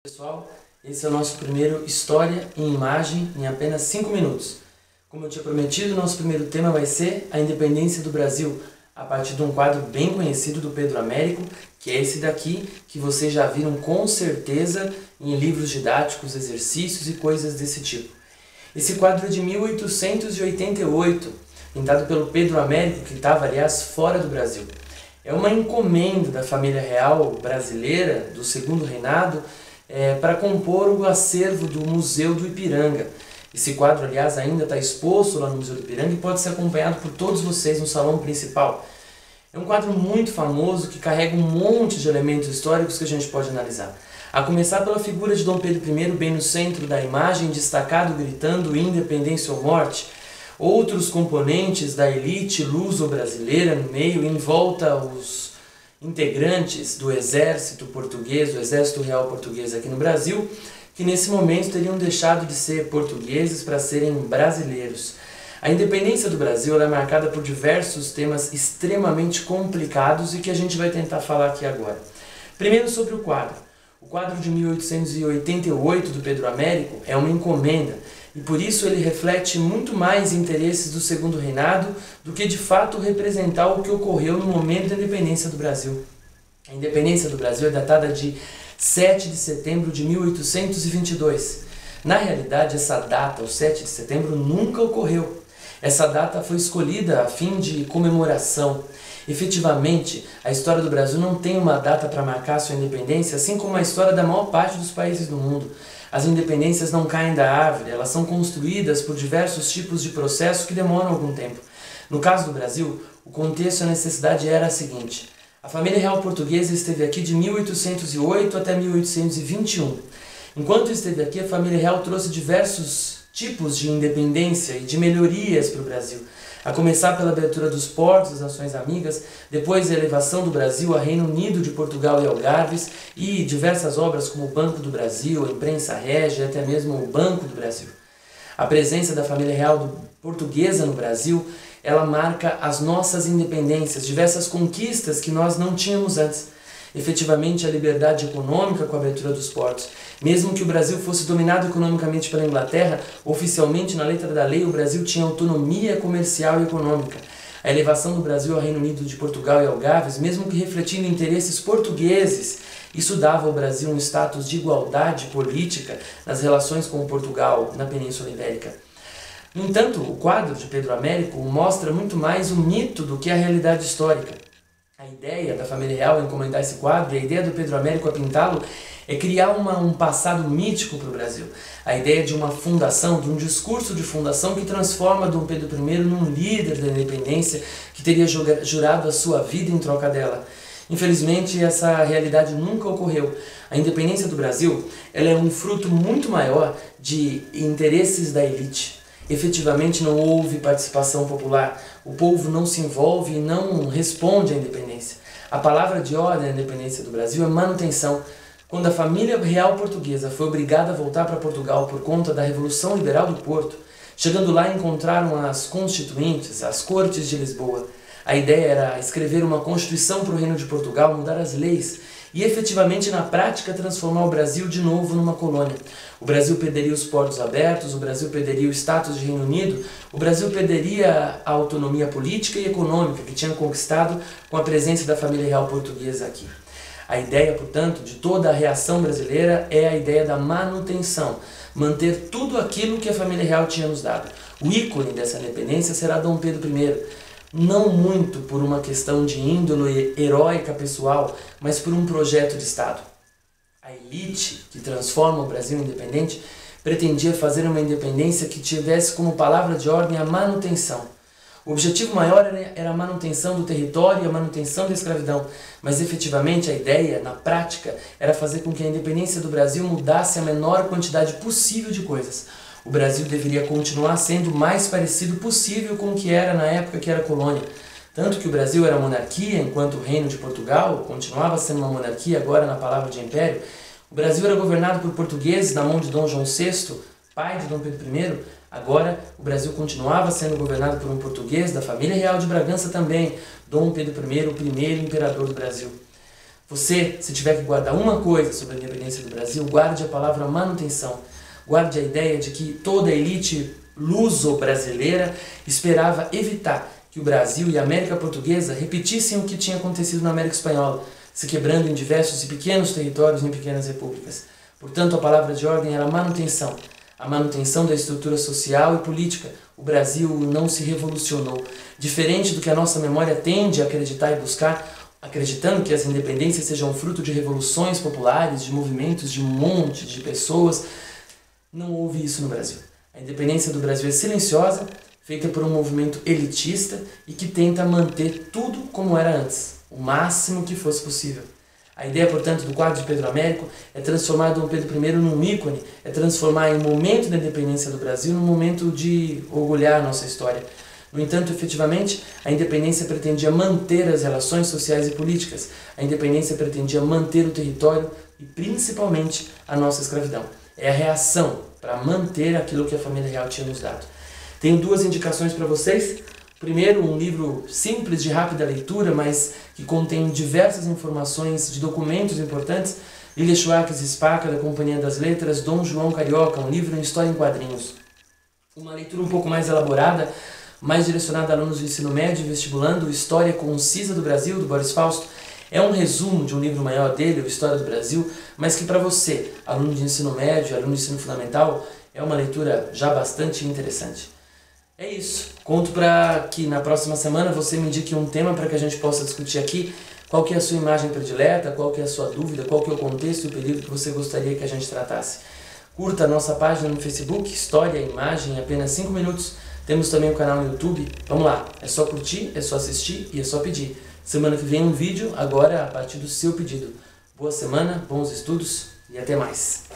Pessoal, esse é o nosso primeiro História em Imagem em apenas 5 minutos. Como eu tinha prometido, nosso primeiro tema vai ser a independência do Brasil, a partir de um quadro bem conhecido do Pedro Américo, que é esse daqui, que vocês já viram com certeza em livros didáticos, exercícios e coisas desse tipo. Esse quadro é de 1888, pintado pelo Pedro Américo, que estava, aliás, fora do Brasil. É uma encomenda da família real brasileira do Segundo Reinado, para compor o acervo do Museu do Ipiranga. Esse quadro, aliás, ainda está exposto lá no Museu do Ipiranga e pode ser acompanhado por todos vocês no salão principal. É um quadro muito famoso que carrega um monte de elementos históricos que a gente pode analisar. A começar pela figura de Dom Pedro I, bem no centro da imagem, destacado gritando independência ou morte. Outros componentes da elite luso-brasileira no meio, em volta os integrantes do exército português, do exército real português aqui no Brasil, que nesse momento teriam deixado de ser portugueses para serem brasileiros. A independência do Brasil é marcada por diversos temas extremamente complicados e que a gente vai tentar falar aqui agora. Primeiro sobre o quadro. O quadro de 1888 do Pedro Américo é uma encomenda e por isso ele reflete muito mais interesses do Segundo Reinado do que de fato representar o que ocorreu no momento da independência do Brasil. A independência do Brasil é datada de 7 de setembro de 1822. Na realidade, essa data, o 7 de setembro, nunca ocorreu. Essa data foi escolhida a fim de comemoração. Efetivamente, a história do Brasil não tem uma data para marcar sua independência, assim como a história da maior parte dos países do mundo. As independências não caem da árvore, elas são construídas por diversos tipos de processos que demoram algum tempo. No caso do Brasil, o contexto e a necessidade era a seguinte: a família real portuguesa esteve aqui de 1808 até 1821. Enquanto esteve aqui, a família real trouxe diversos tipos de independência e de melhorias para o Brasil. A começar pela abertura dos portos das nações amigas, depois a elevação do Brasil a Reino Unido de Portugal e Algarves e diversas obras como o Banco do Brasil, a Imprensa Régia e até mesmo o Banco do Brasil. A presença da família real portuguesa no Brasil, ela marca as nossas independências, diversas conquistas que nós não tínhamos antes. Efetivamente, a liberdade econômica com a abertura dos portos. Mesmo que o Brasil fosse dominado economicamente pela Inglaterra, oficialmente, na letra da lei, o Brasil tinha autonomia comercial e econômica. A elevação do Brasil ao Reino Unido de Portugal e Algarves, mesmo que refletindo interesses portugueses, isso dava ao Brasil um status de igualdade política nas relações com Portugal na Península Ibérica. No entanto, o quadro de Pedro Américo mostra muito mais o mito do que a realidade histórica. A ideia da família real em encomendar esse quadro, e a ideia do Pedro Américo a pintá-lo, é criar um passado mítico para o Brasil. A ideia de uma fundação, de um discurso de fundação que transforma Dom Pedro I num líder da independência que teria jurado a sua vida em troca dela. Infelizmente, essa realidade nunca ocorreu. A independência do Brasil, ela é um fruto muito maior de interesses da elite. Efetivamente não houve participação popular, o povo não se envolve e não responde à independência. A palavra de ordem da independência do Brasil é manutenção. Quando a família real portuguesa foi obrigada a voltar para Portugal por conta da Revolução Liberal do Porto, chegando lá encontraram as constituintes, as cortes de Lisboa. A ideia era escrever uma constituição para o Reino de Portugal, mudar as leis e efetivamente na prática transformar o Brasil de novo numa colônia. O Brasil perderia os portos abertos, o Brasil perderia o status de Reino Unido, o Brasil perderia a autonomia política e econômica que tinha conquistado com a presença da família real portuguesa aqui. A ideia, portanto, de toda a reação brasileira é a ideia da manutenção, manter tudo aquilo que a família real tinha nos dado. O ícone dessa independência será Dom Pedro I, não muito por uma questão de índole heróica pessoal, mas por um projeto de Estado. A elite que transforma o Brasil independente pretendia fazer uma independência que tivesse como palavra de ordem a manutenção. O objetivo maior era a manutenção do território e a manutenção da escravidão, mas efetivamente a ideia, na prática, era fazer com que a independência do Brasil mudasse a menor quantidade possível de coisas. O Brasil deveria continuar sendo o mais parecido possível com o que era na época que era colônia. Tanto que o Brasil era monarquia, enquanto o Reino de Portugal continuava sendo uma monarquia, agora na palavra de império. O Brasil era governado por portugueses na mão de Dom João VI, pai de Dom Pedro I. Agora, o Brasil continuava sendo governado por um português da família real de Bragança também, Dom Pedro I, o primeiro imperador do Brasil. Você, se tiver que guardar uma coisa sobre a independência do Brasil, guarde a palavra manutenção. Guarde a ideia de que toda a elite luso-brasileira esperava evitar que o Brasil e a América Portuguesa repetissem o que tinha acontecido na América Espanhola, se quebrando em diversos e pequenos territórios em pequenas repúblicas. Portanto, a palavra de ordem era manutenção. A manutenção da estrutura social e política. O Brasil não se revolucionou. Diferente do que a nossa memória tende a acreditar e buscar, acreditando que as independências sejam fruto de revoluções populares, de movimentos de um monte de pessoas, não houve isso no Brasil. A independência do Brasil é silenciosa, feita por um movimento elitista e que tenta manter tudo como era antes, o máximo que fosse possível. A ideia, portanto, do quadro de Pedro Américo é transformar Dom Pedro I num ícone, é transformar em momento da independência do Brasil num momento de orgulhar nossa história. No entanto, efetivamente, a independência pretendia manter as relações sociais e políticas. A independência pretendia manter o território e, principalmente, a nossa escravidão. É a reação para manter aquilo que a família real tinha nos dado. Tenho duas indicações para vocês. Primeiro, um livro simples, de rápida leitura, mas que contém diversas informações de documentos importantes. Lilia Schwartz Spaca, da Companhia das Letras, Dom João Carioca, um livro em história em quadrinhos. Uma leitura um pouco mais elaborada, mais direcionada a alunos de ensino médio e vestibulando, História Concisa do Brasil, do Boris Fausto. É um resumo de um livro maior dele, o História do Brasil, mas que para você, aluno de ensino médio, aluno de ensino fundamental, é uma leitura já bastante interessante. É isso. Conto para que na próxima semana você me indique um tema para que a gente possa discutir aqui. Qual que é a sua imagem predileta, qual que é a sua dúvida, qual que é o contexto e o período que você gostaria que a gente tratasse. Curta a nossa página no Facebook, História e Imagem, em apenas 5 minutos. Temos também o canal no YouTube. Vamos lá, é só curtir, é só assistir e é só pedir. Semana que vem um vídeo, agora a partir do seu pedido. Boa semana, bons estudos e até mais.